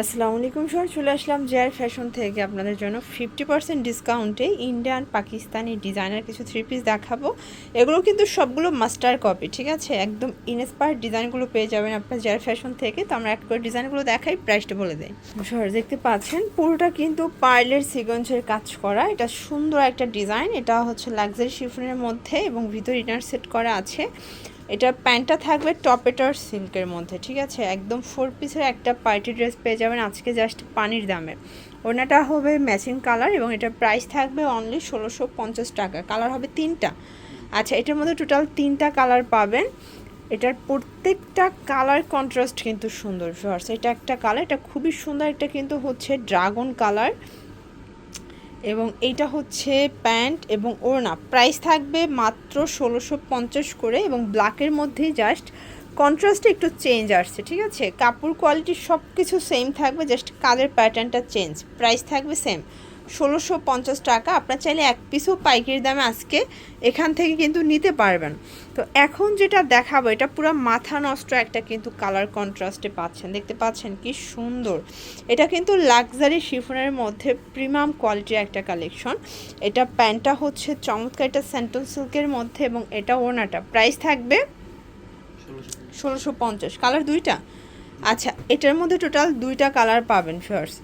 আসসালামু আলাইকুম স্যার, চলে আসলাম জেআর ফ্যাশন থেকে আপনাদের জন্য 50% ডিসকাউন্টে ইন্ডিয়ান পাকিস্তানি ডিজাইনার কিছু থ্রি পিস দেখাবো। এগুলো কিন্তু সবগুলো মাস্টার কপি, ঠিক আছে? একদম ইনস্পায়ার্ড ডিজাইনগুলো পেয়ে যাবেন আপনার জেআর ফ্যাশন থেকে। তো আমরা এক করে ডিজাইনগুলো দেখাই, প্রাইসটা বলে দেয়। স্যার দেখতে পাচ্ছেন পুরোটা কিন্তু পার্লের সিকোয়েন্সের কাজ করা। এটা সুন্দর একটা ডিজাইন। এটা হচ্ছে লাক্সারি শিফনের মধ্যে এবং ভিতর ইনার সেট করা আছে। এটার প্যান্টটা থাকবে টপেটার সিল্কের মধ্যে, ঠিক আছে? একদম 4 পিসের একটা পার্টি ড্রেস পেয়ে যাবেন আজকে জাস্ট পানির দামে। ওনাটা হবে ম্যাচিং কালার এবং এটার প্রাইস থাকবে অনলি 1650 টাকা। কালার হবে 3টা। আচ্ছা, এটার মধ্যে টোটাল 3টা কালার পাবেন। এটার প্রত্যেকটা কালার কন্ট্রাস্ট কিন্তু সুন্দর ভিউয়ার্স। এটা একটা কালার, এটা খুবই সুন্দর। এটা কিন্তু হচ্ছে ড্রাগন কালার এবং এইটা হচ্ছে প্যান্ট এবং ওড়না। প্রাইস থাকবে মাত্র 1650 করে এবং ব্ল্যাকের মধ্যেই জাস্ট কন্ট্রাস্টে একটু চেঞ্জ আসছে, ঠিক আছে? কাপড় কোয়ালিটি সব কিছু সেম থাকবে, জাস্ট কালার প্যাটার্নটা চেঞ্জ। প্রাইস থাকবে সেম 1650 টাকা। আপনার চাইলে এক পিসও পাইকারি দামে আজকে এখান থেকে কিন্তু নিতে পারবেন। তো এখন যেটা দেখাবো এটা পুরো মাথা নষ্ট একটা কিন্তু কালার কন্ট্রাস্টে পাচ্ছেন, দেখতে পাচ্ছেন কি সুন্দর। এটা কিন্তু লাক্সারি শিফনের মধ্যে প্রিমিয়াম কোয়ালিটির একটা কালেকশন। এটা প্যান্টটা হচ্ছে চমৎকার, এটা স্যান্টন সিল্কের মধ্যে এবং এটা ওড়নাটা। প্রাইস থাকবে 1650। কালার 2টা। আচ্ছা, এটার মধ্যে টোটাল 2টা কালার পাবেন ফার্স্ট।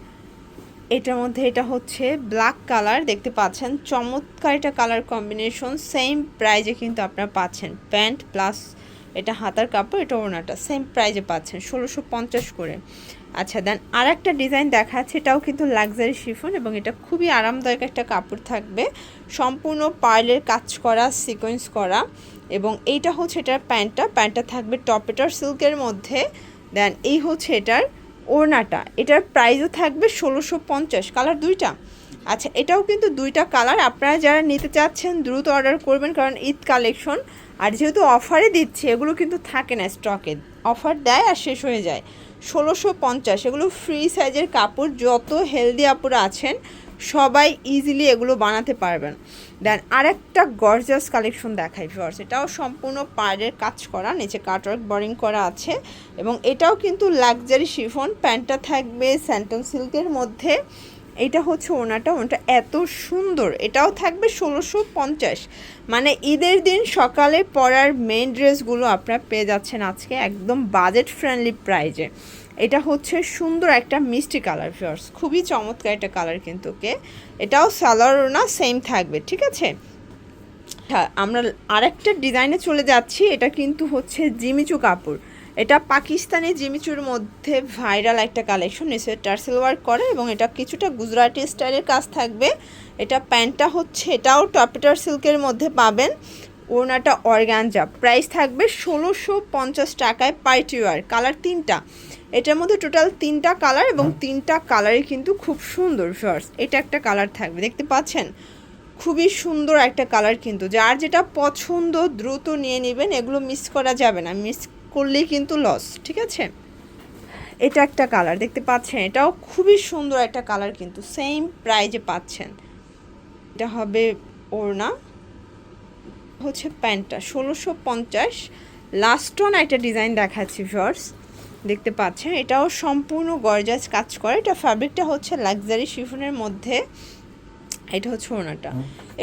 এটার মধ্যে এটা হচ্ছে ব্ল্যাক কালার, দেখতে পাচ্ছেন চমৎকার এটা কালার কম্বিনেশন। সেম প্রাইজে কিন্তু আপনারা পাচ্ছেন, প্যান্ট প্লাস এটা হাতার কাপড়, এটা ওড়নাটা সেম প্রাইজে পাচ্ছেন 1650 করে। আচ্ছা, দেন আর একটা ডিজাইন দেখাচ্ছে, এটাও কিন্তু লাক্সারি শিফন এবং এটা খুবই আরামদায়ক একটা কাপড় থাকবে, সম্পূর্ণ পার্লের কাজ করা, সিকোয়েন্স করা। এবং এইটা হচ্ছে এটার প্যান্টটা থাকবে টপেটার সিল্কের মধ্যে। দেন এই হচ্ছে এটার ওড়নাটা। এটার প্রাইসও থাকবে 1650। কালার 2টা। আচ্ছা, এটাও কিন্তু 2টা কালার। আপনারা যারা নিতে চাচ্ছেন দ্রুত অর্ডার করবেন, কারণ ঈদ কালেকশন আর যেহেতু অফারে দিচ্ছে এগুলো কিন্তু থাকে না স্টকে, অফার দেয় আর শেষ হয়ে যায়। 1650। এগুলো ফ্রি সাইজের কাপড়, যত হেলদি আপুরা আছেন সবাই ইজিলি এগুলো বানাতে পারবেন। দেন আরেকটা গর্জাস কালেকশন দেখাই ভিউয়ার্স। এটাও সম্পূর্ণ পাড়ের কাজ করা, নিচে কাটওয়ার্ক বোরিং করা আছে এবং এটাও কিন্তু লাক্সারি শিফন। প্যান্টটা থাকবে স্যান্টন সিল্কের মধ্যে। এটা হচ্ছে ওনাটা এত সুন্দর। এটাও থাকবে 1650। মানে ঈদের দিন সকালে পরার মেন ড্রেসগুলো আপনারা পেয়ে যাচ্ছেন আজকে একদম বাজেট ফ্রেন্ডলি প্রাইজে। এটা হচ্ছে সুন্দর একটা মিষ্টি কালার ভিউয়ার্স, খুবই চমৎকার একটা কালার কিন্তু এটাও সালোয়ার ওড়না সেম থাকবে, ঠিক আছে? হ্যাঁ, আমরা আরেকটা ডিজাইনে চলে যাচ্ছি। এটা কিন্তু হচ্ছে জিমিচু কাপড়। এটা পাকিস্তানি জিমিচুর মধ্যে ভাইরাল একটা কালেকশন, নিচে টার্সেল ওয়ার্ক করে এবং এটা কিছুটা গুজরাটি স্টাইলের কাজ থাকবে। এটা প্যান্টটা হচ্ছে এটাও টপেটার সিল্কের মধ্যে পাবেন, ওড়নাটা অর্গানজা। প্রাইস থাকবে 1650 টাকায় পার্টি ওয়ার। কালার 3টা। এটার মধ্যে টোটাল 3টা কালার এবং 3টা কালারই কিন্তু খুব সুন্দর ফার্স্ট। এটা একটা কালার থাকবে, দেখতে পাচ্ছেন খুবই সুন্দর একটা কালার। কিন্তু যার যেটা পছন্দ দ্রুত নিয়ে নেবেন, এগুলো মিস করা যাবে না, মিস করলেই কিন্তু লস, ঠিক আছে? এটা একটা কালার, দেখতে পাচ্ছেন এটাও খুবই সুন্দর একটা কালার, কিন্তু সেম প্রাইজে পাচ্ছেন। এটা হবে ওড়না, হচ্ছে প্যান্টটা 1650। লাস্ট অন একটা ডিজাইন দেখাচ্ছি ভিউয়ার্স, দেখতে পাচ্ছেন এটাও সম্পূর্ণ গর্জাস কাজ করে। এটা ফ্যাব্রিকটা হচ্ছে লাক্সারি শিফনের মধ্যে। এটা হচ্ছে ওড়নাটা।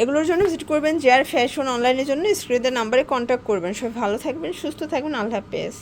এগুলোর জন্য ভিজিট করবেন জেআর ফ্যাশন অনলাইনের জন্য স্ক্রিনের নাম্বারে কন্ট্যাক্ট করবেন। সবাই ভালো থাকবেন, সুস্থ থাকবেন, আল্লাহ হাফেজ।